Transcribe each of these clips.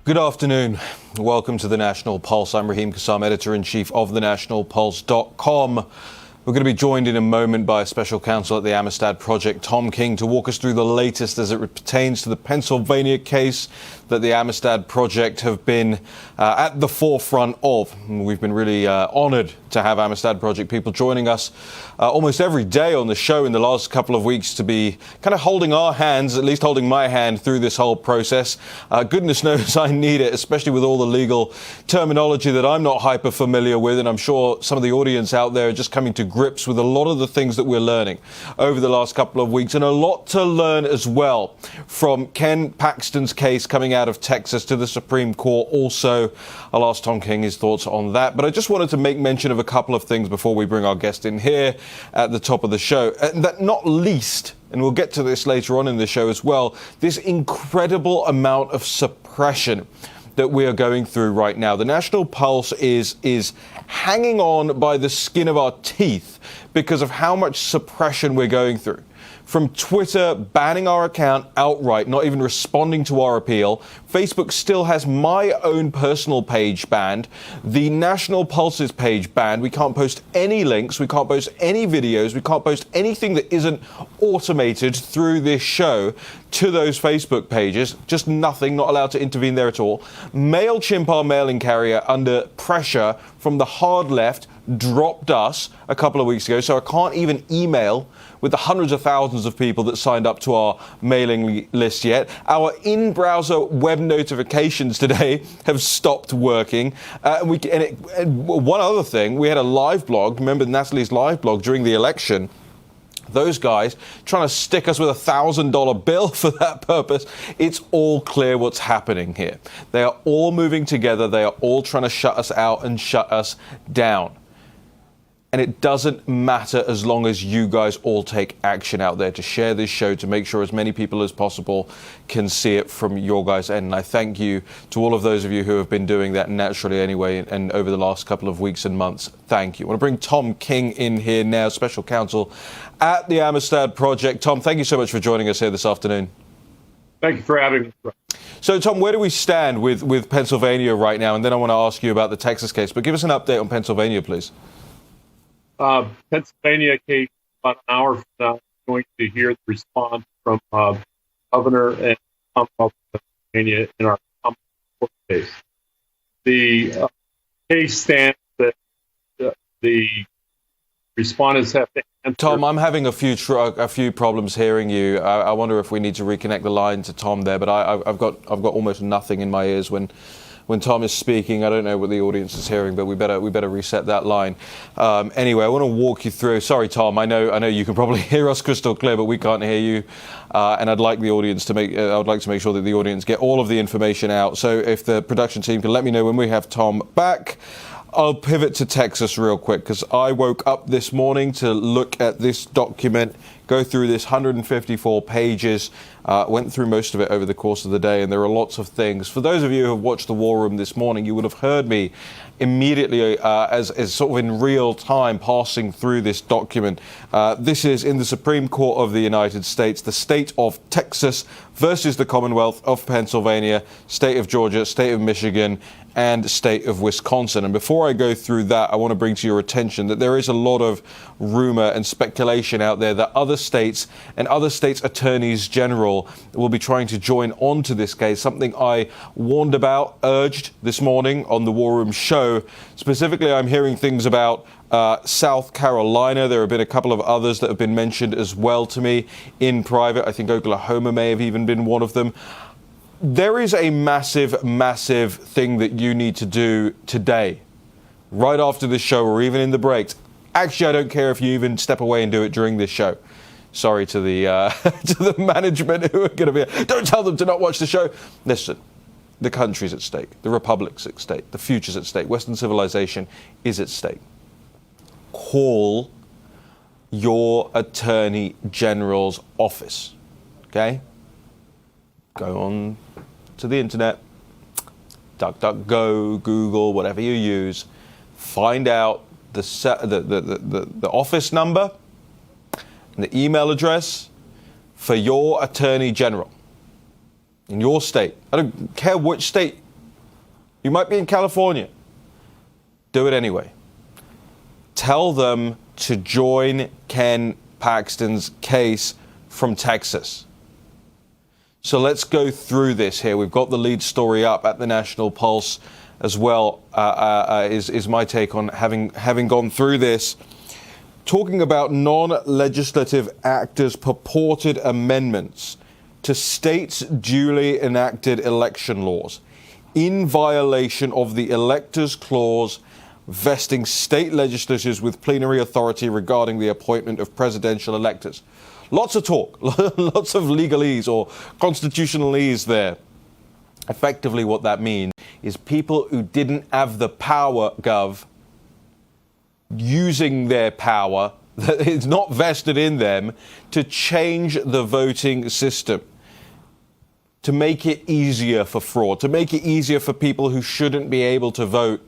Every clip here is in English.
Good afternoon. Welcome to the National Pulse. I'm Raheem Kassam, editor-in-chief of thenationalpulse.com. We're going to be joined in a moment by a special counsel at the Amistad Project, Tom King, to walk us through the latest as it pertains to the Pennsylvania case that the Amistad Project have been at the forefront of. We've been really honored to have Amistad Project people joining us almost every day on the show in the last couple of weeks to be kind of holding our hands, at least holding my hand through this whole process. Goodness knows I need it, especially with all the legal terminology that I'm not hyper familiar with, and I'm sure some of the audience out there are just coming to grips with a lot of the things that we're learning over the last couple of weeks, and a lot to learn as well from Ken Paxton's case coming out of Texas to the Supreme Court. Also, I'll ask Tom King his thoughts on that, but I just wanted to make mention of a couple of things before we bring our guest in here at the top of the show, and that not least, and we'll get to this later on in the show as well, this incredible amount of suppression that we are going through right now. The National Pulse is hanging on by the skin of our teeth because of how much suppression we're going through. From Twitter banning our account outright, not even responding to our appeal. Facebook still has my own personal page banned. The National Pulse's page banned. We can't post any links. We can't post any videos. We can't post anything that isn't automated through this show to those Facebook pages. Just nothing, not allowed to intervene there at all. MailChimp, our mailing carrier, under pressure from the hard left, dropped us a couple of weeks ago. So I can't even email with the hundreds of thousands of people that signed up to our mailing list yet. Our in-browser web notifications today have stopped working. One other thing, we had a live blog, remember Natalie's live blog during the election. Those guys trying to stick us with $1,000 bill for that purpose. It's all clear what's happening here. They are all moving together. They are all trying to shut us out and shut us down. And it doesn't matter as long as you guys all take action out there to share this show, to make sure as many people as possible can see it from your guys' end. And I thank you to all of those of you who have been doing that naturally anyway and over the last couple of weeks and months. Thank you. I want to bring Tom King in here now, special counsel at the Amistad Project. Tom, thank you so much for joining us here this afternoon. Thank you for having me. So, Tom, where do we stand with Pennsylvania right now? And then I want to ask you about the Texas case. But give us an update on Pennsylvania, please. Pennsylvania case, about an hour from now, I'm going to hear the response from Governor and Commonwealth of Pennsylvania in our Commonwealth court case. The case stands that the respondents have to answer. Tom, I'm having a few problems hearing you. I wonder if we need to reconnect the line to Tom there, but I've got almost nothing in my ears when Tom is speaking. I don't know what the audience is hearing, but we better reset that line. Anyway, I want to walk you through. Sorry, Tom. I know you can probably hear us crystal clear, but we can't hear you. And I'd like the audience to I would like to make sure that the audience get all of the information out. So if the production team can let me know when we have Tom back. I'll pivot to Texas real quick because I woke up this morning to look at this document, go through this 154 pages, went through most of it over the course of the day, and there are lots of things. For those of you who have watched the War Room this morning, you would have heard me immediately as sort of in real time passing through this document. This is in the Supreme Court of the United States, the state of Texas versus the Commonwealth of Pennsylvania, state of Georgia, state of Michigan, and state of Wisconsin. And before I go through that, I want to bring to your attention that there is a lot of rumor and speculation out there that other states and other states' attorneys general will be trying to join on to this case, something I warned about, urged this morning on the War Room show. Specifically, I'm hearing things about South Carolina. There have been a couple of others that have been mentioned as well to me in private. I think Oklahoma may have even been one of them. There is a massive, massive thing that you need to do today, right after this show or even in the breaks. Actually, I don't care if you even step away and do it during this show. Sorry to the to the management who are going to be here. Don't tell them to not watch the show. Listen, the country's at stake. The republic's at stake. The future's at stake. Western civilization is at stake. Call your Attorney General's office, okay? Go on to the internet, DuckDuckGo, Google, whatever you use, find out the office number and the email address for your Attorney General in your state. I don't care which state You might be in California. Do it anyway. Tell them to join Ken Paxton's case from Texas. So let's go through this here. We've got the lead story up at the National Pulse as well, is my take on having gone through this. Talking about non-legislative actors' purported amendments to states' duly enacted election laws in violation of the Electors Clause vesting state legislatures with plenary authority regarding the appointment of presidential electors. Lots of talk, lots of legalese or constitutionalese there. Effectively what that means is people who didn't have the power, Gov, using their power that is not vested in them to change the voting system, to make it easier for fraud, to make it easier for people who shouldn't be able to vote.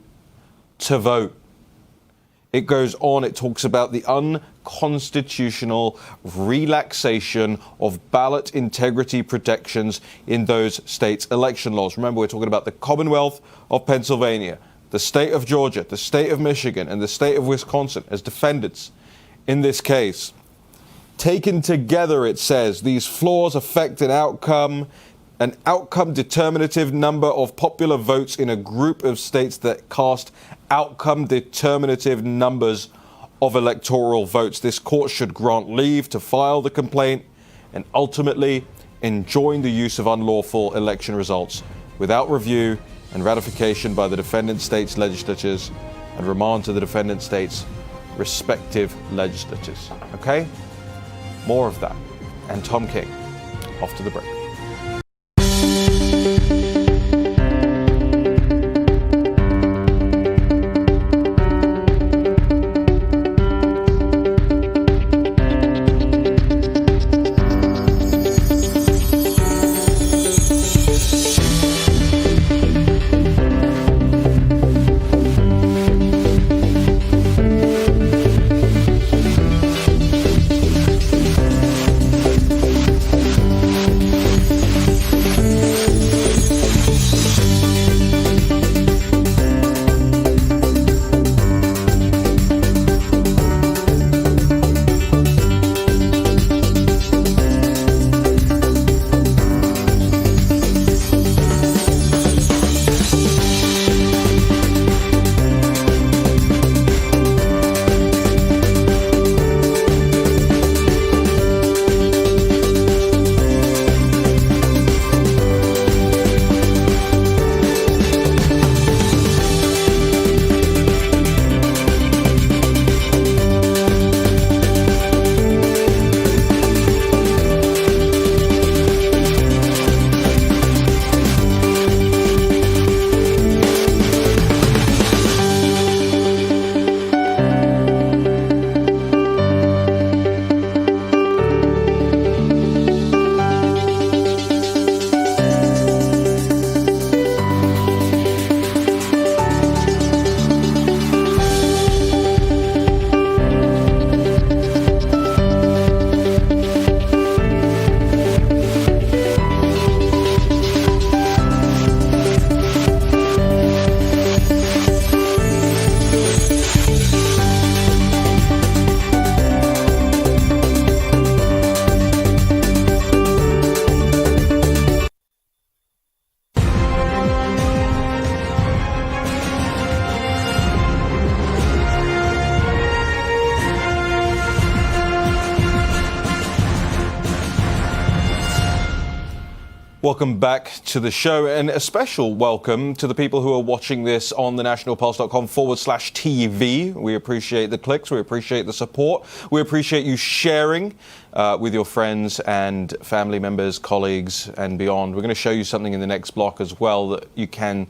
It goes on, it talks about the unconstitutional relaxation of ballot integrity protections in those states' election laws. Remember, we're talking about the Commonwealth of Pennsylvania, the state of Georgia, the state of Michigan, and the state of Wisconsin as defendants in this case. Taken together, it says, these flaws affect an outcome determinative number of popular votes in a group of states that cast outcome determinative numbers of electoral votes. This court should grant leave to file the complaint and ultimately enjoin the use of unlawful election results without review and ratification by the defendant states' legislatures and remand to the defendant states' respective legislatures. Okay? More of that. And Tom King. Off to the break. Welcome back to the show, and a special welcome to the people who are watching this on the nationalpulse.com/TV. We appreciate the clicks, we appreciate the support, we appreciate you sharing with your friends and family members, colleagues, and beyond. We're going to show you something in the next block as well that you can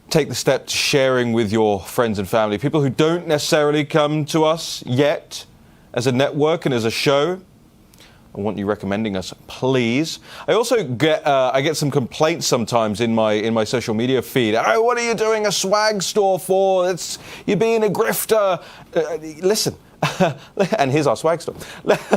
take the step to sharing with your friends and family, people who don't necessarily come to us yet as a network and as a show. I want you recommending us, please. I also get some complaints sometimes in my social media feed. Oh, what are you doing a swag store for? You're being a grifter. Listen, and here's our swag store.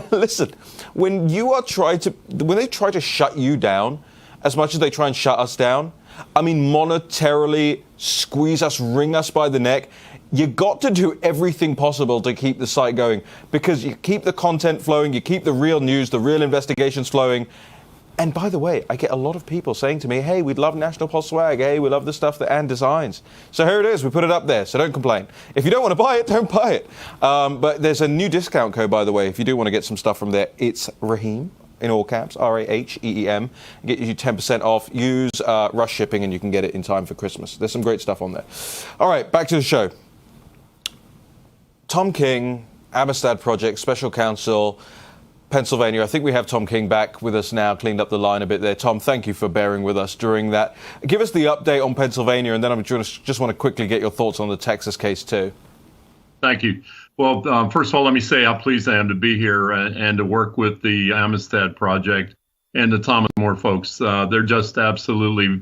Listen, when they try to shut you down as much as they try and shut us down, I mean, monetarily squeeze us, wring us by the neck, you got to do everything possible to keep the site going, because you keep the content flowing, you keep the real news, the real investigations flowing. And by the way, I get a lot of people saying to me, hey, we'd love National Pulse swag. Hey, we love the stuff that Anne designs. So here it is. We put it up there. So don't complain. If you don't want to buy it, don't buy it. But there's a new discount code, by the way. If you do want to get some stuff from there, it's Raheem, in all caps, Raheem. Get you 10% off. Use Rush Shipping and you can get it in time for Christmas. There's some great stuff on there. All right, back to the show. Tom King, Amistad Project, Special Counsel, Pennsylvania. I think we have Tom King back with us now, cleaned up the line a bit there. Tom, thank you for bearing with us during that. Give us the update on Pennsylvania, and then I just want to quickly get your thoughts on the Texas case too. Thank you. Well, first of all, let me say how pleased I am to be here and to work with the Amistad Project and the Thomas More folks. They're just absolutely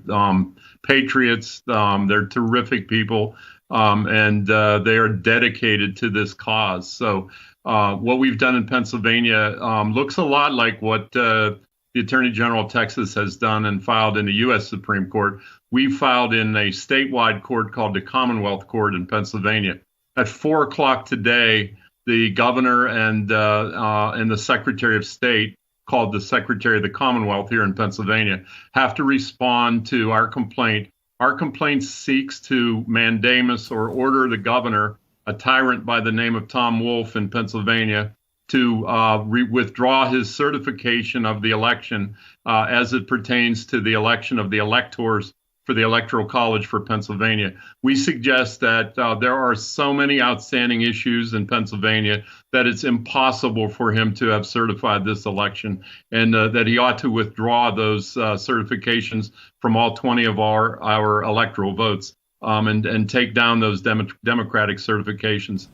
patriots. They're terrific people, and they are dedicated to this cause. So what we've done in Pennsylvania looks a lot like what the Attorney General of Texas has done and filed in the U.S. Supreme Court. We filed in a statewide court called the Commonwealth Court in Pennsylvania. At 4 o'clock today, the governor and the Secretary of State, called the Secretary of the Commonwealth here in Pennsylvania, have to respond to our complaint. Our complaint seeks to mandamus or order the governor, a tyrant by the name of Tom Wolf in Pennsylvania, to withdraw his certification of the election as it pertains to the election of the electors for the Electoral College for Pennsylvania. We suggest that there are so many outstanding issues in Pennsylvania that it's impossible for him to have certified this election, and that he ought to withdraw those certifications from all 20 of our electoral votes and take down those democratic certifications.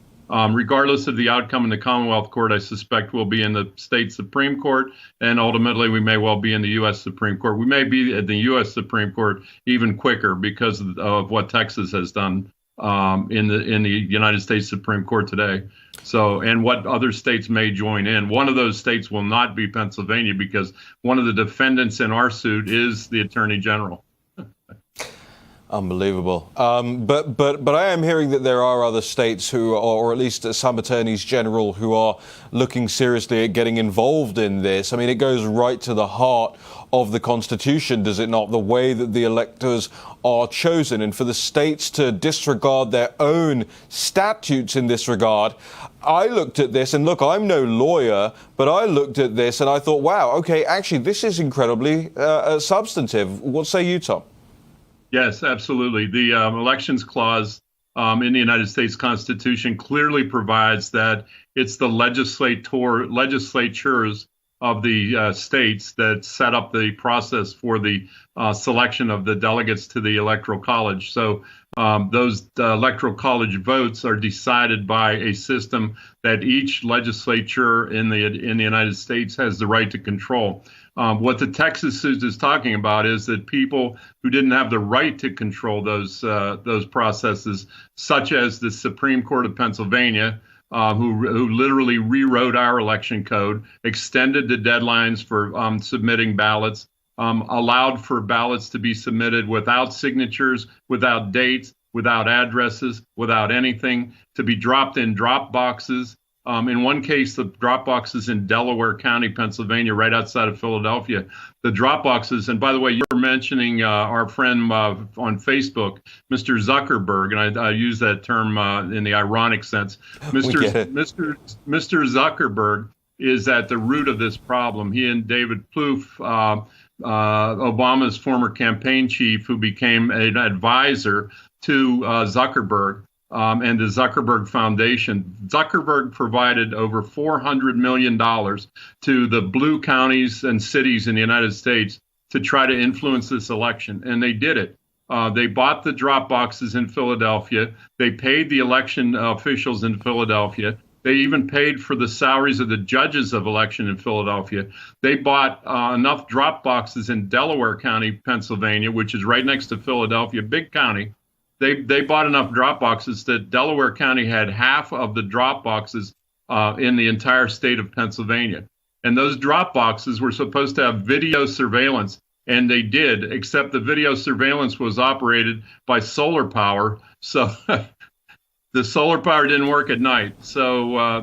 Regardless of the outcome in the Commonwealth Court, I suspect we'll be in the state Supreme Court, and ultimately we may well be in the U.S. Supreme Court. We may be at the U.S. Supreme Court even quicker because of what Texas has done in the United States Supreme Court today. So, and what other states may join in. One of those states will not be Pennsylvania, because one of the defendants in our suit is the Attorney General. Unbelievable. But I am hearing that there are other states who, or at least some attorneys general, who are looking seriously at getting involved in this. I mean, it goes right to the heart of the Constitution, does it not? The way that the electors are chosen, and for the states to disregard their own statutes in this regard. I looked at this, and look, I'm no lawyer, but I looked at this and I thought, wow, okay, actually, this is incredibly substantive. What say you, Tom? Yes, absolutely. The Elections Clause in the United States Constitution clearly provides that it's the legislatures of the states that set up the process for the selection of the delegates to the Electoral College. So those Electoral College votes are decided by a system that each legislature in the United States has the right to control. What the Texas suit is talking about is that people who didn't have the right to control those processes, such as the Supreme Court of Pennsylvania, who literally rewrote our election code, extended the deadlines for submitting ballots, allowed for ballots to be submitted without signatures, without dates, without addresses, without anything, to be dropped in drop boxes. In one case, the drop boxes in Delaware County, Pennsylvania, right outside of Philadelphia. The drop boxes, and by the way, you were mentioning our friend on Facebook, Mr. Zuckerberg, and I use that term in the ironic sense. Mr. Zuckerberg is at the root of this problem. He and David Plouffe, Obama's former campaign chief, who became an advisor to Zuckerberg, and the Zuckerberg Foundation. Zuckerberg provided over $400 million to the blue counties and cities in the United States to try to influence this election, and they did it. They bought the drop boxes in Philadelphia. They paid the election officials in Philadelphia. They even paid for the salaries of the judges of election in Philadelphia. They bought enough drop boxes in Delaware County, Pennsylvania, which is right next to Philadelphia, big county. They bought enough drop boxes that Delaware County had half of the drop boxes in the entire state of Pennsylvania. And those drop boxes were supposed to have video surveillance. And they did, except the video surveillance was operated by solar power. So the solar power didn't work at night. So, I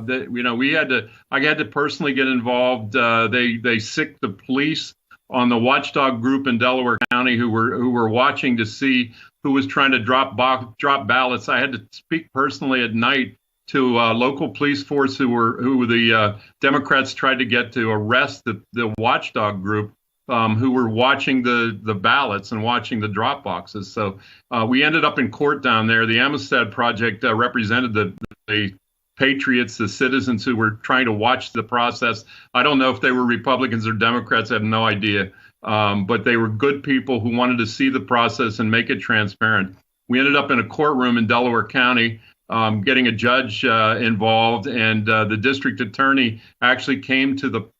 had to personally get involved. They sicked the police on the watchdog group in Delaware County who were watching to see who was trying to drop ballots. I had to speak personally at night to local police force who the Democrats tried to get to arrest the watchdog group who were watching the ballots and watching the drop boxes. So we ended up in court down there. The Amistad Project represented the patriots, the citizens who were trying to watch the process. I don't know if they were Republicans or Democrats. I have no idea. But they were good people who wanted to see the process and make it transparent. We ended up in a courtroom in Delaware County, getting a judge involved, and the district attorney actually came to the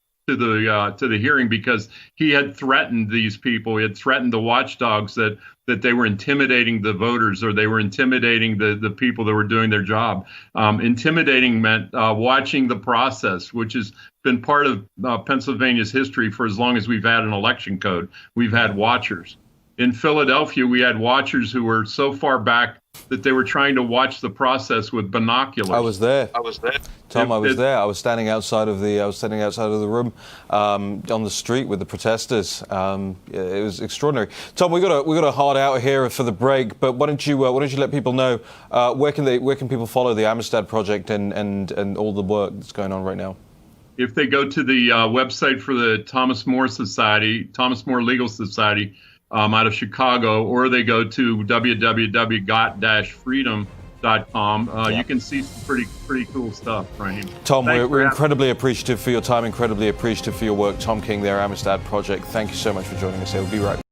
hearing because he had threatened these people. He had threatened the watchdogs that they were intimidating the voters, or they were intimidating the people that were doing their job. Intimidating meant watching the process, which has been part of Pennsylvania's history for as long as we've had an election code. We've had watchers. In Philadelphia, we had watchers who were so far back that they were trying to watch the process with binoculars. I was there. Tom, I was there. I was standing outside of the room on the street with the protesters. It was extraordinary. Tom, we got a hard out here for the break, but why don't you let people know where can people follow the Amistad Project and all the work that's going on right now? If they go to the website for the Thomas More Legal Society, out of Chicago, or they go to www.got-freedom.com. You can see some pretty cool stuff, Raheem. Tom, we're incredibly appreciative for your time, incredibly appreciative for your work. Tom King there, Amistad Project. Thank you so much for joining us here. We'll be right back.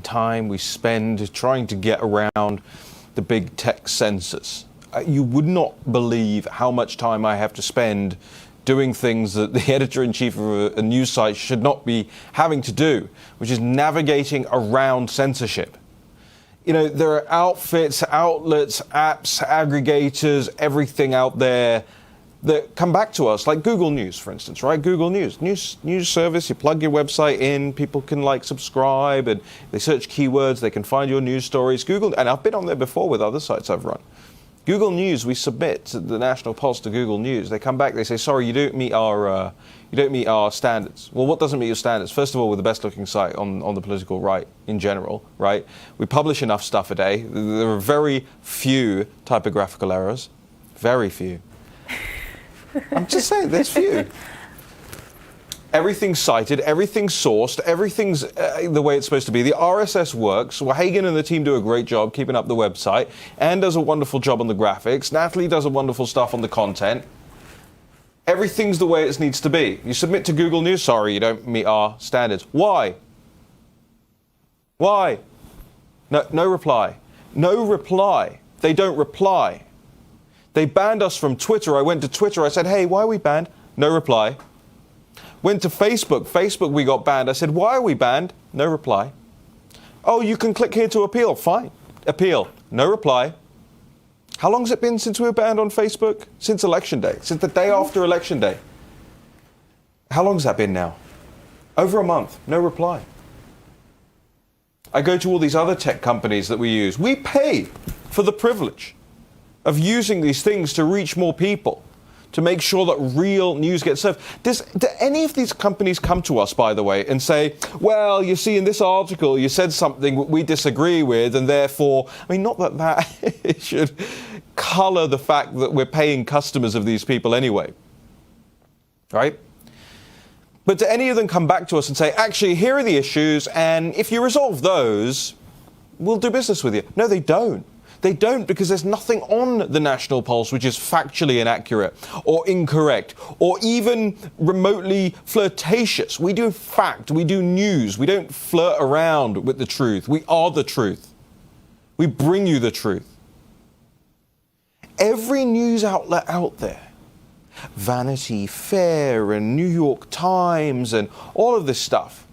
Time we spend trying to get around the big tech census. You would not believe how much time I have to spend doing things that the editor-in-chief of a news site should not be having to do, which is navigating around censorship. You know, there are outfits, outlets, apps, aggregators, everything out there that come back to us, like Google News, for instance, right? Google News service, you plug your website in, people can subscribe, and they search keywords, they can find your news stories. Google, and I've been on there before with other sites I've run. Google News, we submit the National Pulse to Google News. They come back, they say, sorry, you don't meet our You don't meet our standards. Well, what doesn't meet your standards? First of all, we're the best-looking site on the political right in general, right? We publish enough stuff a day. There are very few typographical errors. Very few. I'm just saying, there's few. Everything's cited, everything's sourced, everything's the way it's supposed to be. The RSS works. Well, Hagen and the team do a great job keeping up the website. Anne does a wonderful job on the graphics. Natalie does a wonderful stuff on the content. Everything's the way it needs to be. You submit to Google News, sorry, you don't meet our standards. Why? Why? No reply. No reply. They don't reply. They banned us from Twitter. I went to Twitter. I said, hey, why are we banned? No reply. Went to Facebook. Facebook, we got banned. I said, why are we banned? No reply. Oh, you can click here to appeal. Fine. Appeal. No reply. How long has it been since we were banned on Facebook? Since Election Day. Since the day after Election Day. How long has that been now? Over a month. No reply. I go to all these other tech companies that we use. We pay for the privilege of using these things to reach more people, to make sure that real news gets served. Do any of these companies come to us, by the way, and say, well, you see, in this article, you said something we disagree with, and therefore, I mean, not that that should colour the fact that we're paying customers of these people anyway, right? But do any of them come back to us and say, actually, here are the issues, and if you resolve those, we'll do business with you? No, they don't. They don't, because there's nothing on the National Pulse which is factually inaccurate or incorrect or even remotely flirtatious. We do fact, we do news. We don't flirt around with the truth. We are the truth. We bring you the truth. Every news outlet out there, Vanity Fair and New York Times and all of this stuff,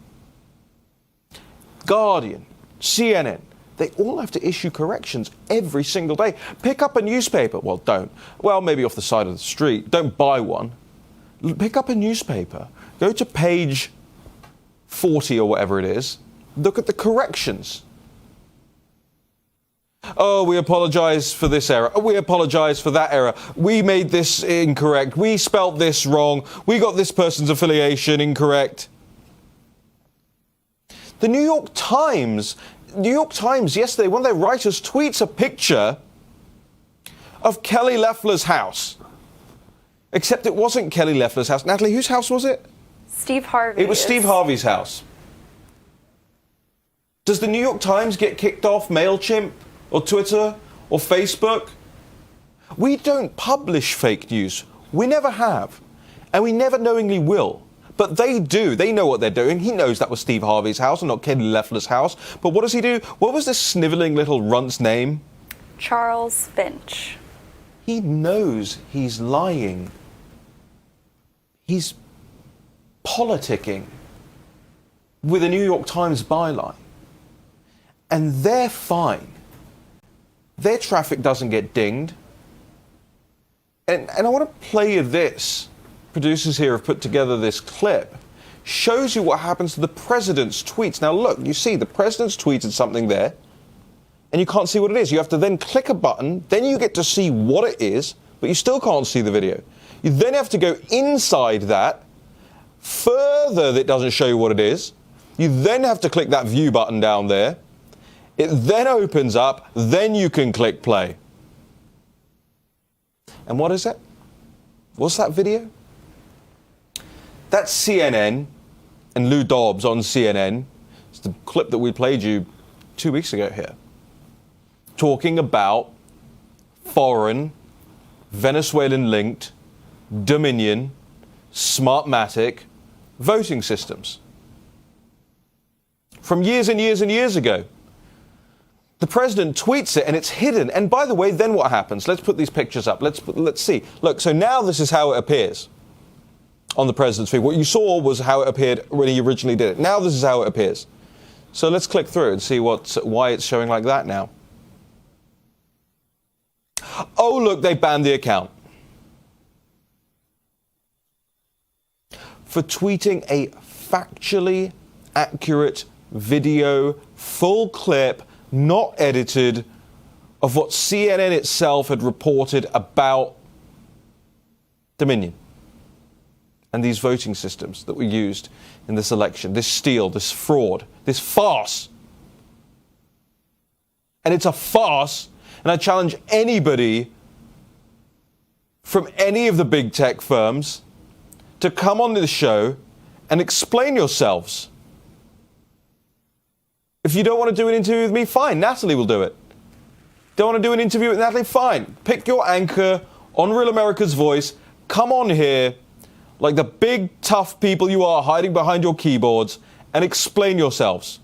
Guardian, CNN, they all have to issue corrections every single day. Pick up a newspaper. Well, don't. Well, maybe off the side of the street. Don't buy one. Pick up a newspaper. Go to page 40 or whatever it is. Look at the corrections. Oh, we apologize for this error. Oh, we apologize for that error. We made this incorrect. We spelt this wrong. We got this person's affiliation incorrect. The New York Times yesterday, one of their writers tweets a picture of Kelly Loeffler's house. Except it wasn't Kelly Loeffler's house. Natalie, whose house was it? Steve Harvey. It was Steve Harvey's house. Does the New York Times get kicked off MailChimp or Twitter or Facebook? We don't publish fake news. We never have. And we never knowingly will. But they do. They know what they're doing. He knows that was Steve Harvey's house and not Kelly Loeffler's house. But what does he do? What was this sniveling little runt's name? Charles Finch. He knows he's lying. He's politicking with a New York Times byline. And they're fine. Their traffic doesn't get dinged. And I want to play you this. Producers here have put together this clip. Shows you what happens to the president's tweets. Now look, you see the president's tweeted something there, and you can't see what it is. You have to then click a button, then you get to see what it is, but you still can't see the video. You then have to go inside that. Further, it doesn't show you what it is. You then have to click that view button down there. It then opens up, then you can click play. And what is it? What's that video? That's CNN and Lou Dobbs on CNN. It's the clip that we played you 2 weeks ago here. Talking about foreign, Venezuelan-linked, Dominion, Smartmatic voting systems. From years and years and years ago. The president tweets it and it's hidden. And by the way, then what happens? Let's put these pictures up. Let's see. Look, so now this is how it appears on the president's feed. What you saw was how it appeared when he originally did it. Now this is how it appears. So let's click through and see why it's showing like that now. Oh, look, they banned the account for tweeting a factually accurate video, full clip, not edited, of what CNN itself had reported about Dominion and these voting systems that were used in this election, this steal, this fraud, this farce. And it's a farce, and I challenge anybody from any of the big tech firms to come on the show and explain yourselves. If you don't want to do an interview with me, fine, Natalie will do it. Don't want to do an interview with Natalie? Fine. Pick your anchor on Real America's Voice. Come on here like the big, tough people you are hiding behind your keyboards and explain yourselves.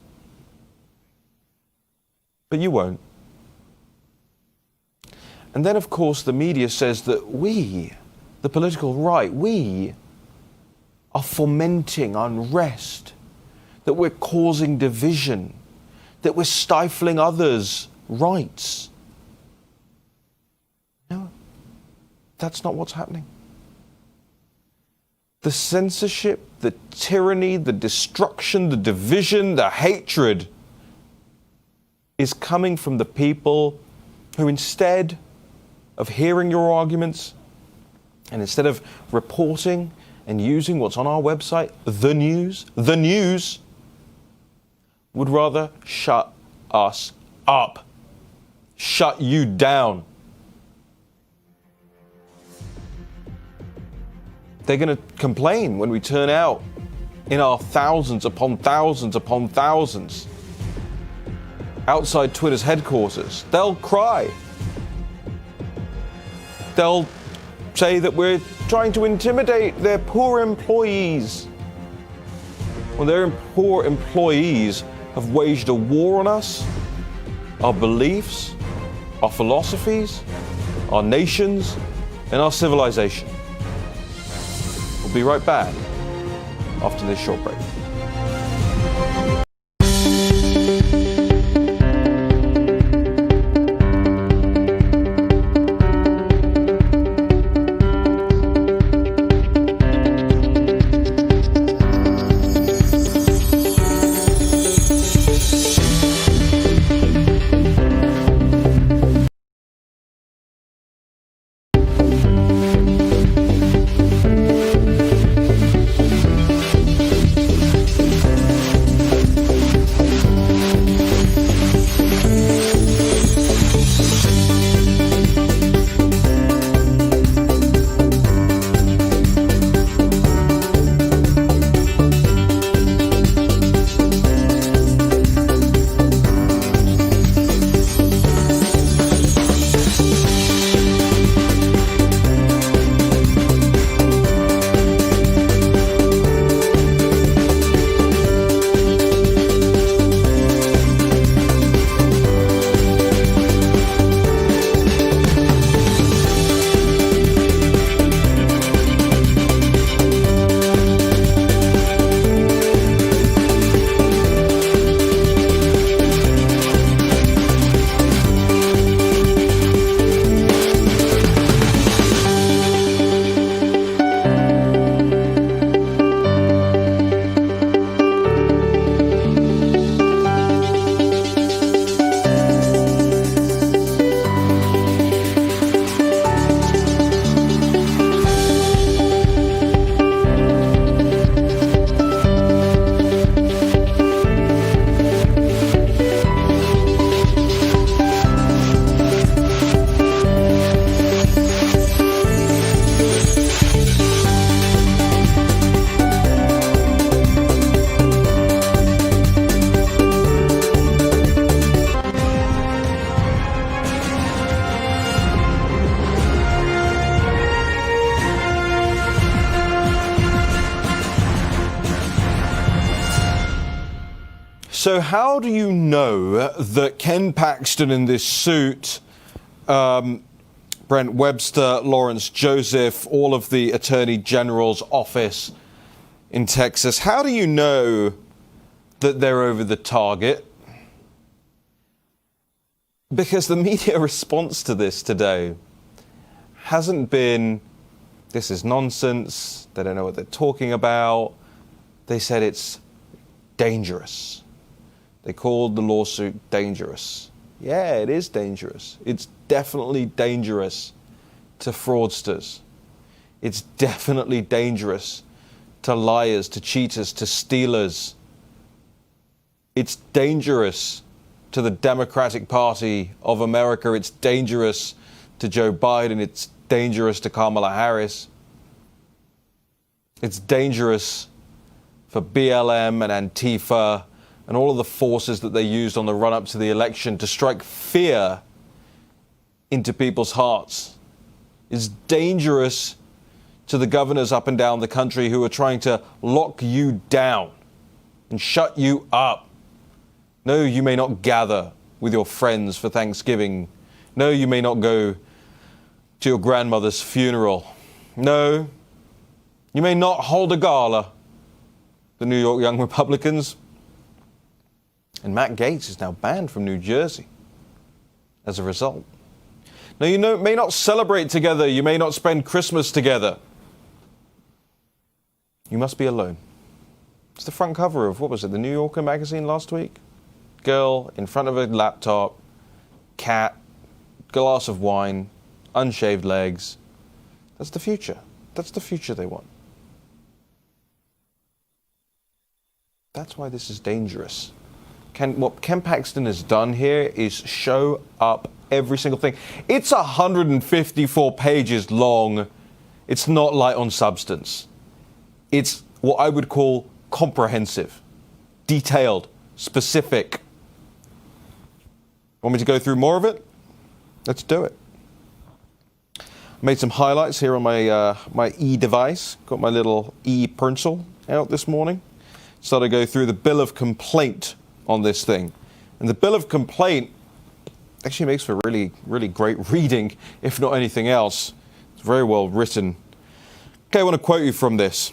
But you won't. And then, of course, the media says that we, the political right, we are fomenting unrest, that we're causing division, that we're stifling others' rights. No, that's not what's happening. The censorship, the tyranny, the destruction, the division, the hatred is coming from the people who, instead of hearing your arguments and instead of reporting and using what's on our website, the news, would rather shut us up, shut you down. They're going to complain when we turn out in our thousands upon thousands upon thousands outside Twitter's headquarters. They'll cry. They'll say that we're trying to intimidate their poor employees. Well, their poor employees have waged a war on us, our beliefs, our philosophies, our nations, and our civilization. We'll be right back after this short break. So how do you know that Ken Paxton in this suit, Brent Webster, Lawrence Joseph, all of the Attorney General's office in Texas, how do you know that they're over the target? Because the media response to this today hasn't been, this is nonsense, they don't know what they're talking about. They said it's dangerous. They called the lawsuit dangerous. Yeah, it is dangerous. It's definitely dangerous to fraudsters. It's definitely dangerous to liars, to cheaters, to stealers. It's dangerous to the Democratic Party of America. It's dangerous to Joe Biden. It's dangerous to Kamala Harris. It's dangerous for BLM and Antifa and all of the forces that they used on the run-up to the election to strike fear into people's hearts. It's dangerous to the governors up and down the country who are trying to lock you down and shut you up. No, you may not gather with your friends for Thanksgiving. No, you may not go to your grandmother's funeral. No, you may not hold a gala. The New York Young Republicans. And Matt Gaetz is now banned from New Jersey as a result. Now, you may not celebrate together. You may not spend Christmas together. You must be alone. It's the front cover of, what was it, the New Yorker magazine last week? Girl in front of a laptop, cat, glass of wine, unshaved legs. That's the future. That's the future they want. That's why this is dangerous. What Ken Paxton has done here is show up every single thing. It's 154 pages long. It's not light on substance. It's what I would call comprehensive, detailed, specific. Want me to go through more of it? Let's do it. I made some highlights here on my e-device. Got my little e-pencil out this morning. Started to go through the bill of complaint on this thing. And the bill of complaint actually makes for really, really great reading, if not anything else. It's very well written. Okay, I want to quote you from this.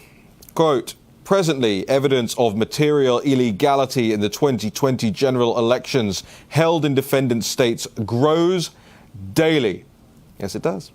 Quote, presently, evidence of material illegality in the 2020 general elections held in defendant states grows daily. Yes, it does.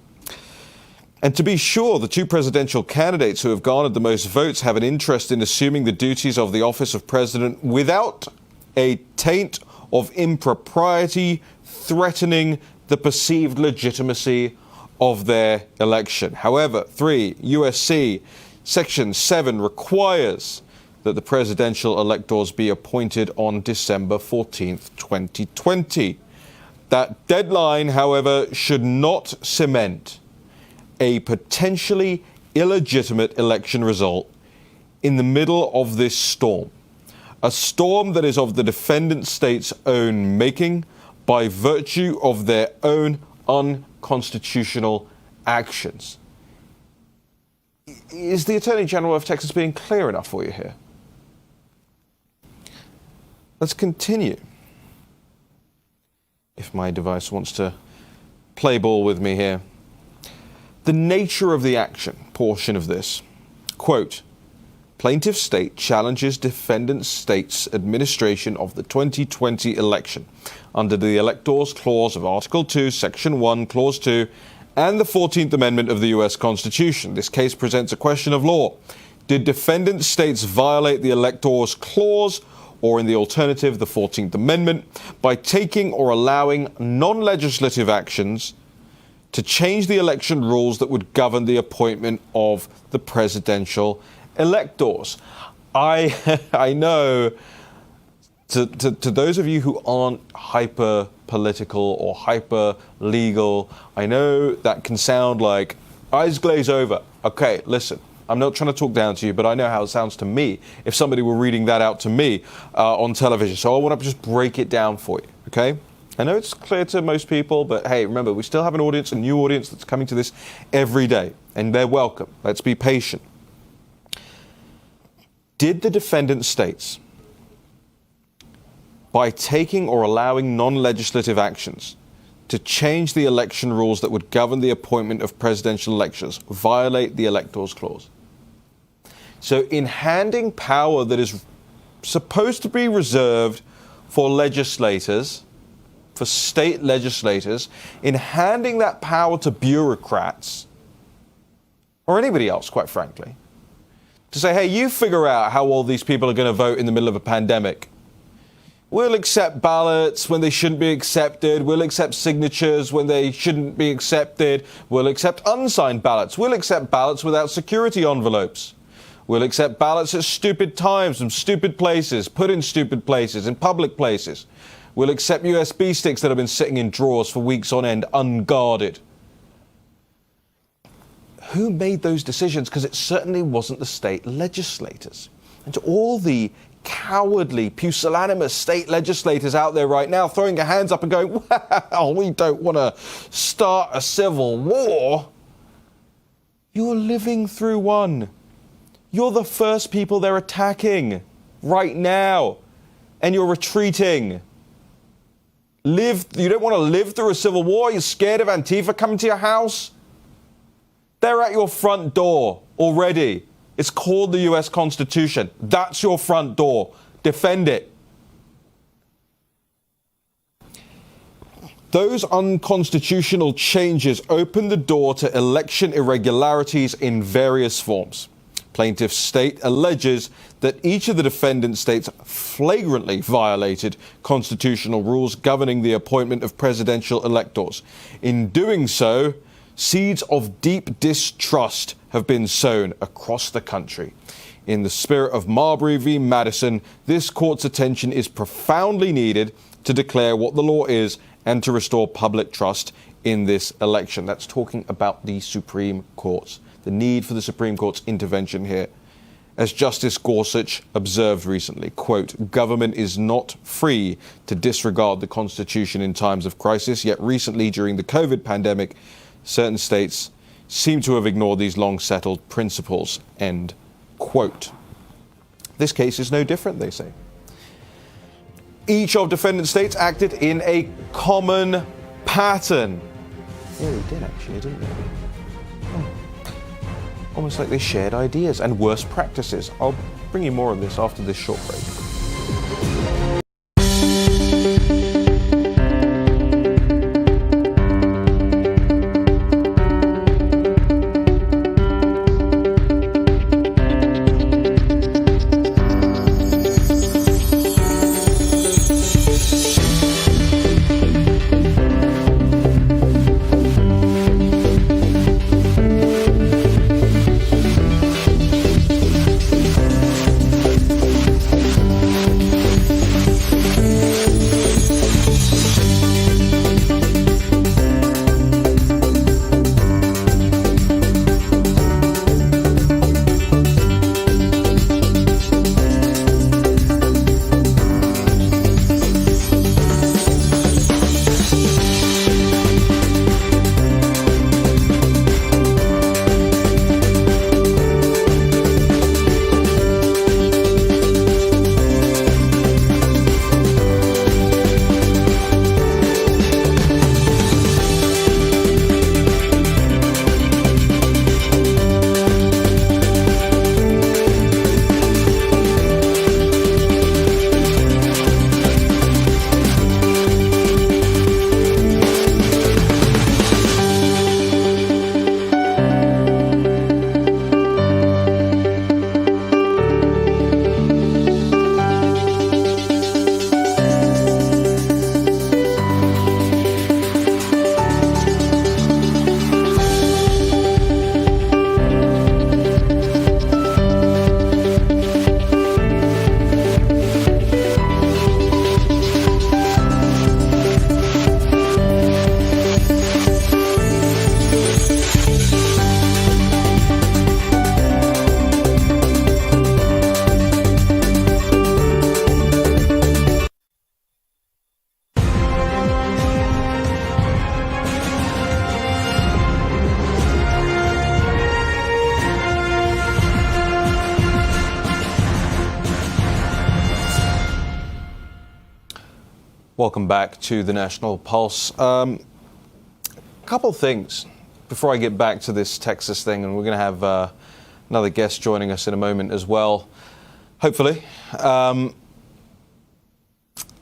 And to be sure, the two presidential candidates who have garnered the most votes have an interest in assuming the duties of the office of president without a taint of impropriety threatening the perceived legitimacy of their election. However, 3 USC Section 7 requires that the presidential electors be appointed on December 14th, 2020. That deadline, however, should not cement a potentially illegitimate election result in the middle of this storm. A storm that is of the defendant state's own making by virtue of their own unconstitutional actions. Is the Attorney General of Texas being clear enough for you here? Let's continue. If my device wants to play ball with me here. The nature of the action portion of this. Quote, plaintiff state challenges defendant state's administration of the 2020 election under the Electors Clause of Article 2, Section 1, Clause 2, and the 14th Amendment of the U.S. Constitution. This case presents a question of law. Did defendant states violate the Electors Clause, or in the alternative, the 14th Amendment, by taking or allowing non-legislative actions to change the election rules that would govern the appointment of the presidential electors? I know, to those of you who aren't hyper-political or hyper-legal, I know that can sound like eyes glaze over. Okay, listen, I'm not trying to talk down to you, but I know how it sounds to me if somebody were reading that out to me on television. So I want to just break it down for you, okay? I know it's clear to most people, but hey, remember, we still have an audience, a new audience that's coming to this every day, and they're welcome. Let's be patient. Did the defendant states, by taking or allowing non-legislative actions to change the election rules that would govern the appointment of presidential elections, violate the Electors Clause? So in handing power that is supposed to be reserved for legislators, for state legislators, in handing that power to bureaucrats, or anybody else, quite frankly, to say, hey, you figure out how all these people are going to vote in the middle of a pandemic. We'll accept ballots when they shouldn't be accepted. We'll accept signatures when they shouldn't be accepted. We'll accept unsigned ballots. We'll accept ballots without security envelopes. We'll accept ballots at stupid times from stupid places, put in stupid places, in public places. We'll accept USB sticks that have been sitting in drawers for weeks on end, unguarded. Who made those decisions? Because it certainly wasn't the state legislators. And to all the cowardly, pusillanimous state legislators out there right now throwing their hands up and going, well, we don't want to start a civil war. You're living through one. You're the first people they're attacking right now, and you're retreating. You don't want to live through a civil war? You're scared of Antifa coming to your house? They're at your front door already. It's called the US Constitution. That's your front door. Defend it. Those unconstitutional changes open the door to election irregularities in various forms. Plaintiff's state alleges that each of the defendant states flagrantly violated constitutional rules governing the appointment of presidential electors. In doing so, seeds of deep distrust have been sown across the country. In the spirit of Marbury v. Madison, this court's attention is profoundly needed to declare what the law is and to restore public trust in this election. That's talking about the Supreme Court, the need for the Supreme Court's intervention here. As Justice Gorsuch observed recently, quote, government is not free to disregard the Constitution in times of crisis, yet recently during the COVID pandemic, certain states seem to have ignored these long-settled principles, end quote. This case is no different, they say. Each of defendant states acted in a common pattern. Yeah, they did actually, didn't they? Oh. Almost like they shared ideas and worst practices. I'll bring you more of this after this short break. Welcome back to the National Pulse. A couple things before I get back to this Texas thing, and we're going to have another guest joining us in a moment as well, hopefully. I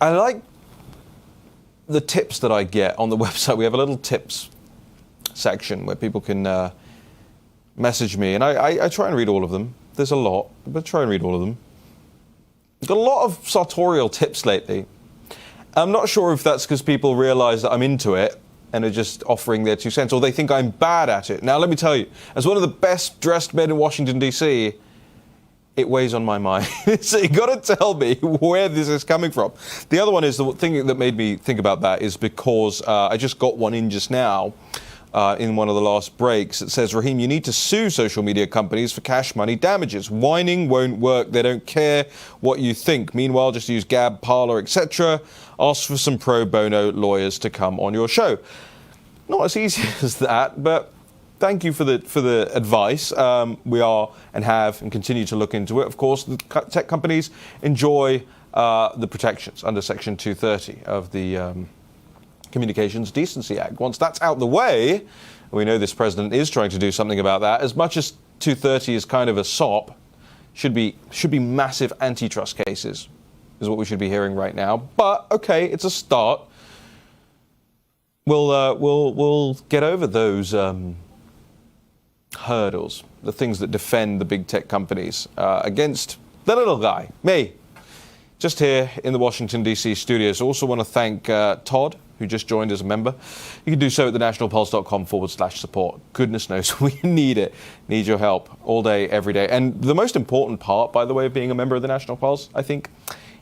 like the tips that I get on the website. We have a little tips section where people can message me, and I try and read all of them. There's a lot, but I try and read all of them. I've got a lot of sartorial tips lately. I'm not sure if that's because people realize that I'm into it and are just offering their 2 cents, or they think I'm bad at it. Now, let me tell you, as one of the best dressed men in Washington, D.C., it weighs on my mind. So you got to tell me where this is coming from. The other one is the thing that made me think about that is because I just got one in just now in one of the last breaks. It says, Raheem, you need to sue social media companies for cash money damages. Whining won't work. They don't care what you think. Meanwhile, just use Gab, Parler, etc. Ask for some pro bono lawyers to come on your show. Not as easy as that, but thank you for the advice. We are and have and continue to look into it. Of course, the tech companies enjoy the protections under Section 230 of the Communications Decency Act. Once that's out the way, we know this president is trying to do something about that. As much as 230 is kind of a sop, should be massive antitrust cases, is what we should be hearing right now. But okay, it's a start. We'll get over those hurdles, the things that defend the big tech companies against the little guy, me, just here in the Washington, D.C. studios. Also want to thank Todd, who just joined as a member. You can do so at thenationalpulse.com/support. Goodness knows we need it. Need your help all day, every day. And the most important part, by the way, of being a member of the National Pulse, I think,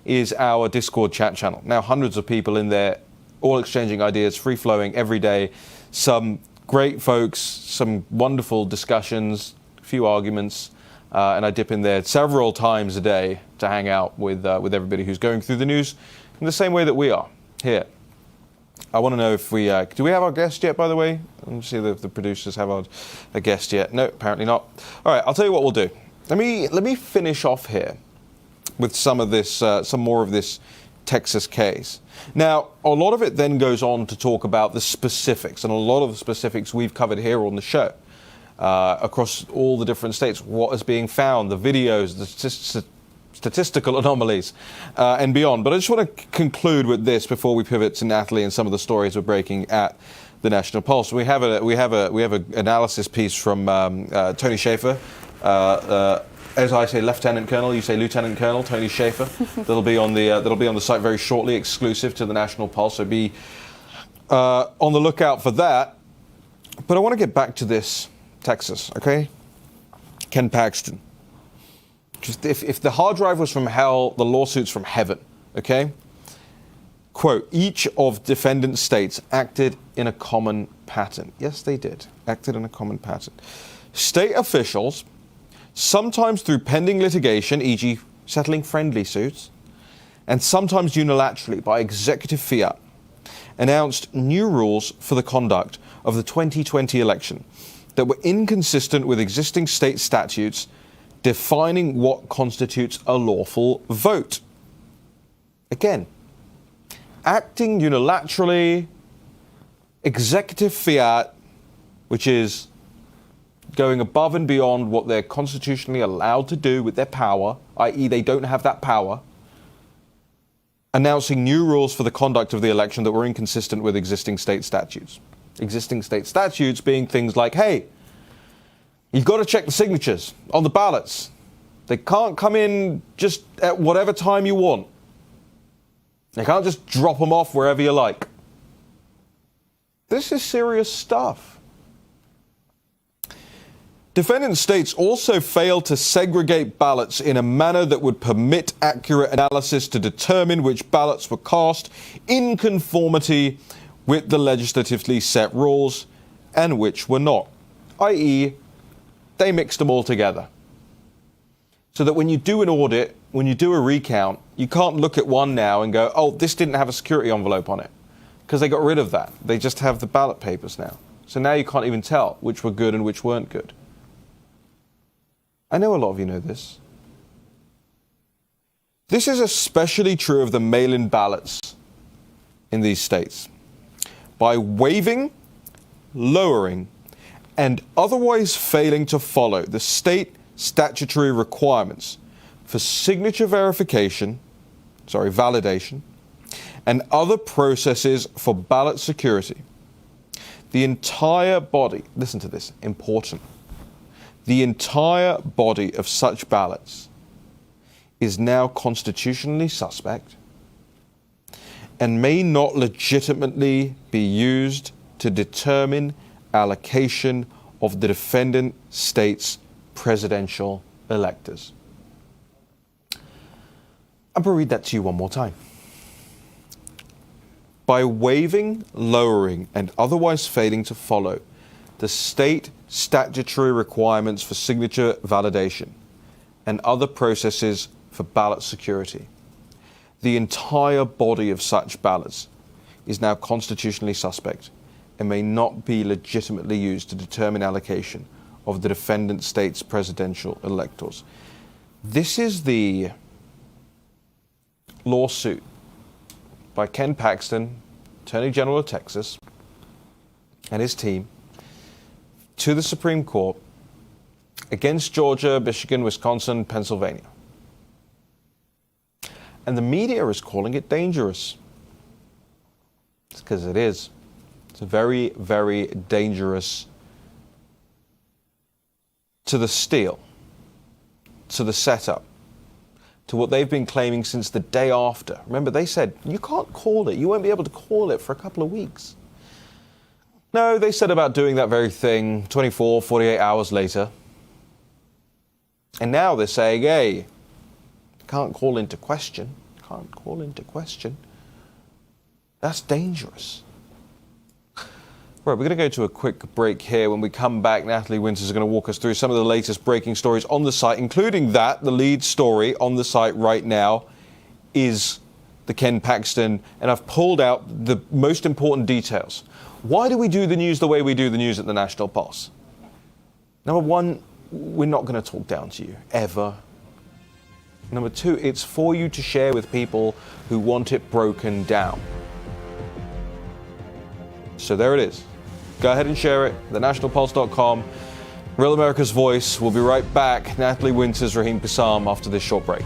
is our Discord chat channel. Now, hundreds of people in there, all exchanging ideas, free-flowing every day. Some great folks, some wonderful discussions, a few arguments, and I dip in there several times a day to hang out with everybody who's going through the news in the same way that we are here. I want to know if we do we have our guest yet, by the way? Let me see if the producers have a guest yet. No, apparently not. All right, I'll tell you what we'll do. Let me finish off here with some more of this Texas case. Now, a lot of it then goes on to talk about the specifics, and a lot of the specifics we've covered here on the show across all the different states. What is being found, the videos, the statistical anomalies, and beyond. But I just want to conclude with this before we pivot to Natalie and some of the stories we're breaking at the National Pulse. We have an analysis piece from Tony Schaefer. As I say, Lieutenant Colonel, you say Lieutenant Colonel Tony Schaefer. That'll be on the site very shortly, exclusive to the National Pulse. So be on the lookout for that. But I want to get back to this Texas, okay? Ken Paxton. Just if the hard drive was from hell, the lawsuit's from heaven, okay? Quote, each of defendant states acted in a common pattern. Yes, they did. Acted in a common pattern. State officials, sometimes through pending litigation, e.g. settling friendly suits, and sometimes unilaterally by executive fiat, announced new rules for the conduct of the 2020 election that were inconsistent with existing state statutes defining what constitutes a lawful vote. Again, acting unilaterally, executive fiat, which is going above and beyond what they're constitutionally allowed to do with their power, i.e. they don't have that power, announcing new rules for the conduct of the election that were inconsistent with existing state statutes. Existing state statutes being things like, hey, you've got to check the signatures on the ballots. They can't come in just at whatever time you want. They can't just drop them off wherever you like. This is serious stuff. Defendant states also failed to segregate ballots in a manner that would permit accurate analysis to determine which ballots were cast in conformity with the legislatively set rules and which were not, i.e., they mixed them all together. So that when you do an audit, when you do a recount, you can't look at one now and go, oh, this didn't have a security envelope on it, because they got rid of that. They just have the ballot papers now. So now you can't even tell which were good and which weren't good. I know a lot of you know this. This is especially true of the mail-in ballots in these states. By waiving, lowering, and otherwise failing to follow the state statutory requirements for signature validation, and other processes for ballot security, the entire body, listen to this, important, the entire body of such ballots is now constitutionally suspect and may not legitimately be used to determine allocation of the defendant state's presidential electors. I'm going to read that to you one more time. By waiving, lowering, and otherwise failing to follow the state statutory requirements for signature validation and other processes for ballot security, the entire body of such ballots is now constitutionally suspect and may not be legitimately used to determine allocation of the defendant state's presidential electors. This is the lawsuit by Ken Paxton, Attorney General of Texas, and his team to the Supreme Court against Georgia, Michigan, Wisconsin, Pennsylvania. And the media is calling it dangerous. It's because it is. It's very, very dangerous to the steal, to the setup, to what they've been claiming since the day after. Remember, they said, you can't call it. You won't be able to call it for a couple of weeks. No, they said about doing that very thing 24, 48 hours later. And now they're saying, hey, can't call into question. Can't call into question. That's dangerous. Right, we're going to go to a quick break here. When we come back, Natalie Winters is going to walk us through some of the latest breaking stories on the site, including that the lead story on the site right now is the Ken Paxton, and I've pulled out the most important details. Why do we do the news the way we do the news at the National Pulse? Number one, we're not going to talk down to you, ever. Number two, it's for you to share with people who want it broken down. So there it is. Go ahead and share it, thenationalpulse.com. Real America's Voice. We'll be right back. Natalie Winters, Raheem Kassam after this short break.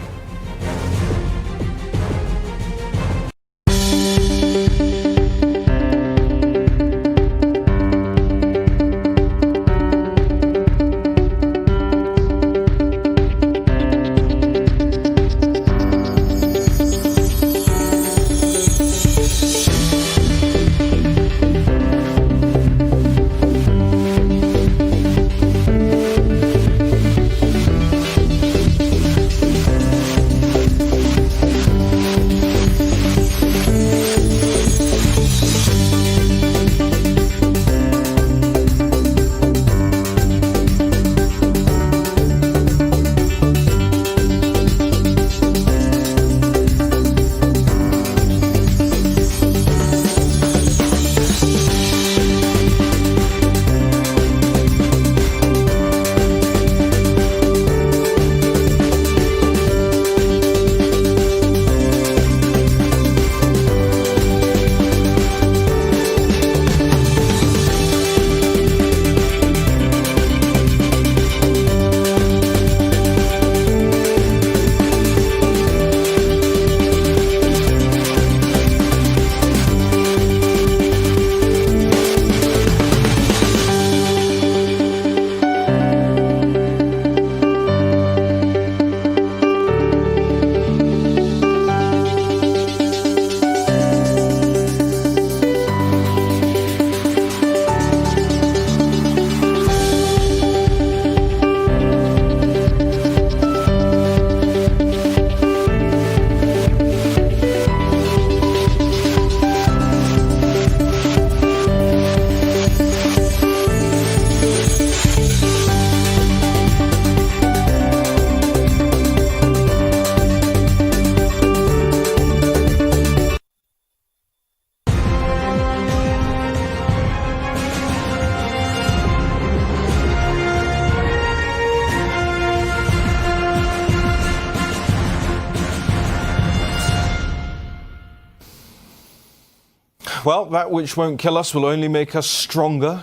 Well, that which won't kill us will only make us stronger.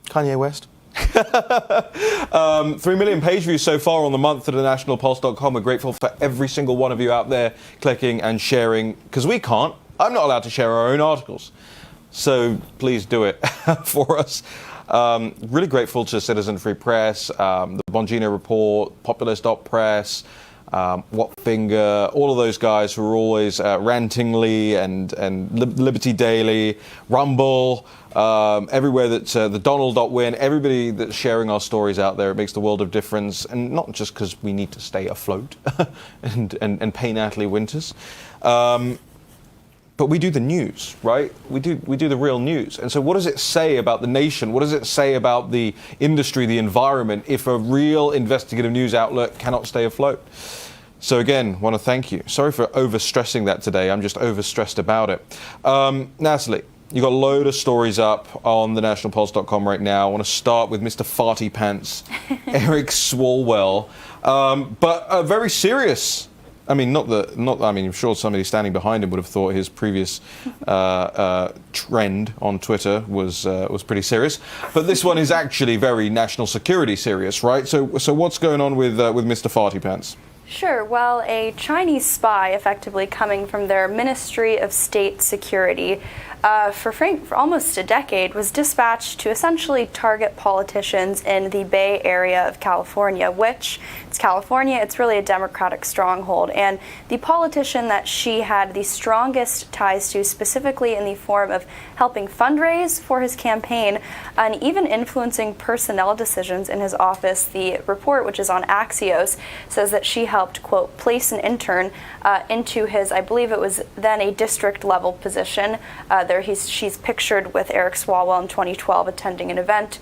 Kanye West. 3 million page views so far on the month at thenationalpulse.com. We're grateful for every single one of you out there clicking and sharing, because we can't. I'm not allowed to share our own articles. So please do it for us. Really grateful to Citizen Free Press, the Bongino Report, Populist.press, What Finger, all of those guys who are always rantingly and Liberty Daily, Rumble, everywhere that the Donald.win, everybody that's sharing our stories out there. It makes the world of difference, and not just because we need to stay afloat and pay Natalie Winters. But we do the news, right? We do the real news. And so what does it say about the nation? What does it say about the industry, the environment, if a real investigative news outlet cannot stay afloat? So again, want to thank you. Sorry for overstressing that today. I'm just overstressed about it. Natalie, you got a load of stories up on thenationalpulse.com right now. I want to start with Mr. Farty Pants, Eric Swalwell, but very serious. I mean, I'm sure somebody standing behind him would have thought his previous trend on Twitter was pretty serious, but this one is actually very national security serious, right? So what's going on with Mr. Farty Pants? Sure. Well, a Chinese spy, effectively coming from their Ministry of State Security, for almost a decade, was dispatched to essentially target politicians in the Bay Area of California, which it's California, it's really a Democratic stronghold. And the politician that she had the strongest ties to, specifically in the form of helping fundraise for his campaign and even influencing personnel decisions in his office, the report, which is on Axios, says that she helped, quote, place an intern into his, I believe it was then a district level position. She's pictured with Eric Swalwell in 2012 attending an event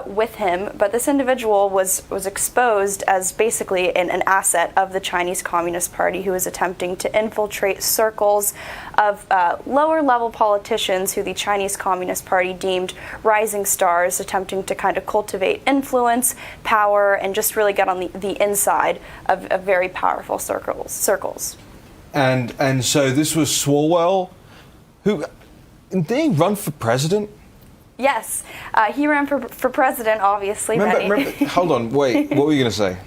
with him, but this individual was exposed as basically an asset of the Chinese Communist Party who was attempting to infiltrate circles of lower level politicians who the Chinese Communist Party deemed rising stars, attempting to kind of cultivate influence, power, and just really get on the inside of very powerful circles. And so this was Swalwell, who... Did he run for president? Yes, he ran for president, obviously. Remember, hold on, wait, what were you going to say?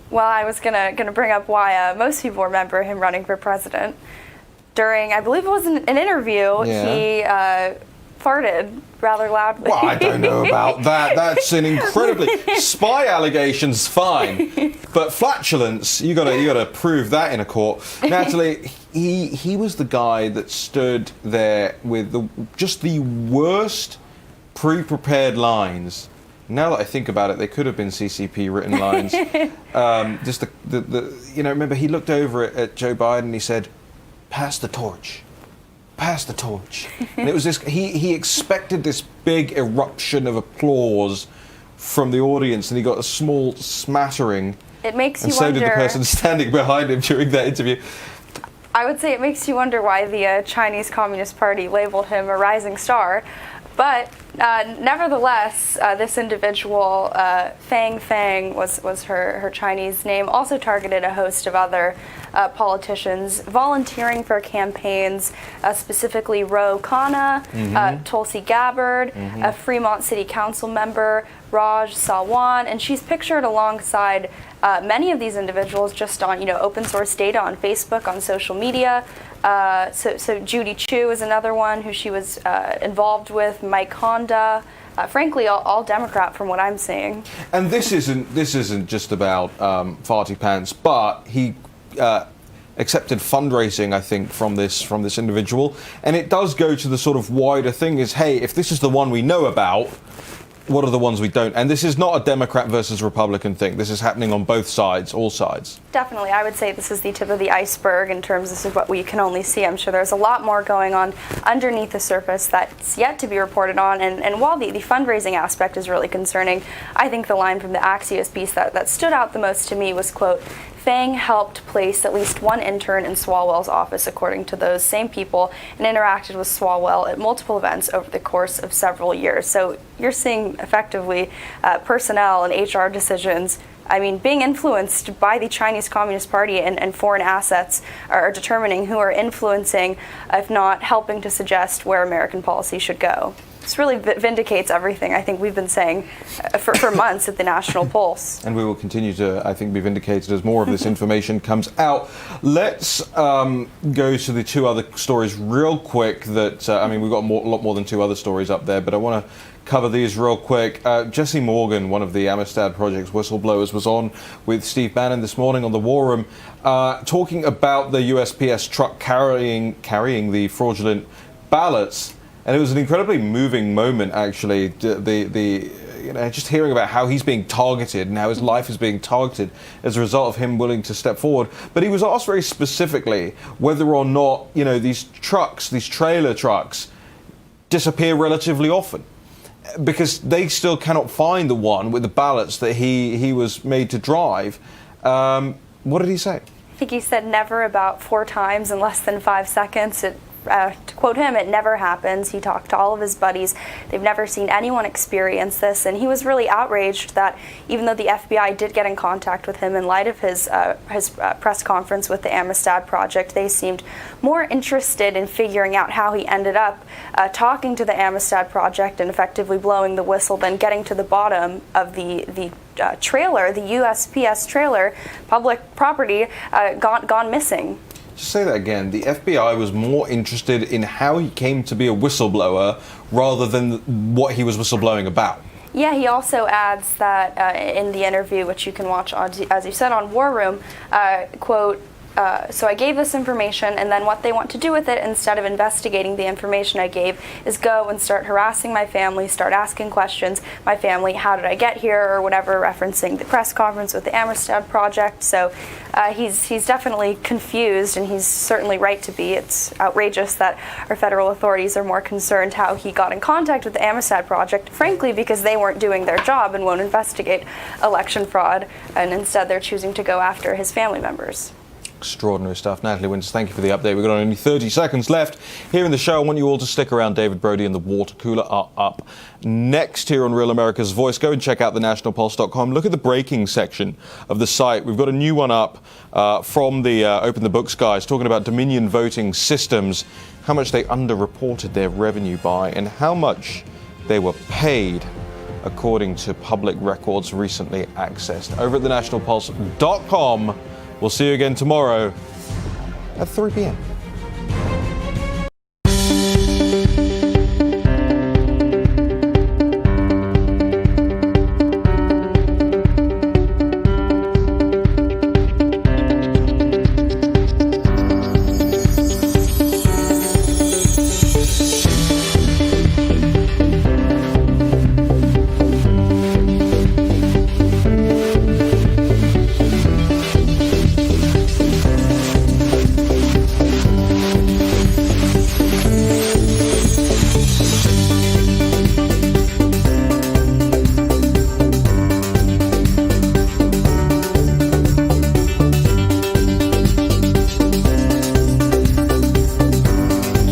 Well, I was gonna bring up why most people remember him running for president. During, I believe it was an interview, he farted rather loudly. Well, I don't know about that. That's an incredibly... Spy allegations, fine. But flatulence, you gotta prove that in a court. Natalie, he was the guy that stood there with just the worst pre-prepared lines. Now that I think about it, they could have been CCP written lines. Just remember he looked over at Joe Biden and he said, "Pass the torch. Pass the torch." And it was this, he expected this big eruption of applause from the audience, and he got a small smattering. It makes you wonder. And so did the person standing behind him during that interview. I would say it makes you wonder why the Chinese Communist Party labeled him a rising star. But nevertheless, this individual, Fang was her Chinese name, also targeted a host of other politicians volunteering for campaigns, specifically Ro Khanna, Tulsi Gabbard, a Fremont City Council member, Raj Salwan, and she's pictured alongside many of these individuals just on open source data on Facebook, on social media. So Judy Chu is another one who she was involved with, Mike Honda, frankly all Democrat from what I'm seeing. And this isn't just about Farty Pants, but he accepted fundraising, I think, from this individual, and it does go to the sort of wider thing is, hey, if this is the one we know about, what are the ones we don't? And this is not a Democrat versus Republican thing. This is happening on both sides, all sides. Definitely. I would say this is the tip of the iceberg in terms of this is what we can only see. I'm sure there's a lot more going on underneath the surface that's yet to be reported on. And while the fundraising aspect is really concerning, I think the line from the Axios piece that stood out the most to me was, quote, Fang helped place at least one intern in Swalwell's office, according to those same people, and interacted with Swalwell at multiple events over the course of several years. So you're seeing effectively personnel and HR decisions, I mean, being influenced by the Chinese Communist Party and foreign assets are determining who are influencing, if not helping to suggest where American policy should go. This really vindicates everything I think we've been saying for months at the National Pulse. And we will continue to, I think, be vindicated as more of this information comes out. Let's go to the two other stories real quick that, we've got a lot more than two other stories up there, but I want to cover these real quick. Jesse Morgan, one of the Amistad Project's whistleblowers, was on with Steve Bannon this morning on the War Room, talking about the USPS truck carrying the fraudulent ballots. And it was an incredibly moving moment, actually, just hearing about how he's being targeted and how his life is being targeted as a result of him willing to step forward. But he was asked very specifically whether or not, these trailer trucks, disappear relatively often, because they still cannot find the one with the ballots that he was made to drive. What did he say? I think he said never about 4 times in less than 5 seconds. To quote him, it never happens. He talked to all of his buddies. They've never seen anyone experience this, and he was really outraged that even though the FBI did get in contact with him in light of his press conference with the Amistad Project, they seemed more interested in figuring out how he ended up talking to the Amistad Project and effectively blowing the whistle than getting to the bottom of the trailer, the USPS trailer, public property, gone missing. Just say that again. The FBI was more interested in how he came to be a whistleblower rather than what he was whistleblowing about. Yeah, he also adds that in the interview, which you can watch, as you said, on War Room, quote, so I gave this information, and then what they want to do with it, instead of investigating the information I gave, is go and start harassing my family, start asking questions. My family, how did I get here, or whatever, referencing the press conference with the Amistad Project. So he's definitely confused, and he's certainly right to be. It's outrageous that our federal authorities are more concerned how he got in contact with the Amistad Project, frankly, because they weren't doing their job and won't investigate election fraud, and instead they're choosing to go after his family members. Extraordinary stuff. Natalie Winters, thank you for the update. We've got only 30 seconds left here in the show. I want you all to stick around. David Brody and the water cooler are up next here on Real America's Voice. Go and check out thenationalpulse.com. Look at the breaking section of the site. We've got a new one up from the Open the Books guys, talking about Dominion voting systems, how much they underreported their revenue by, and how much they were paid, according to public records recently accessed. Over at thenationalpulse.com. We'll see you again tomorrow at 3 p.m.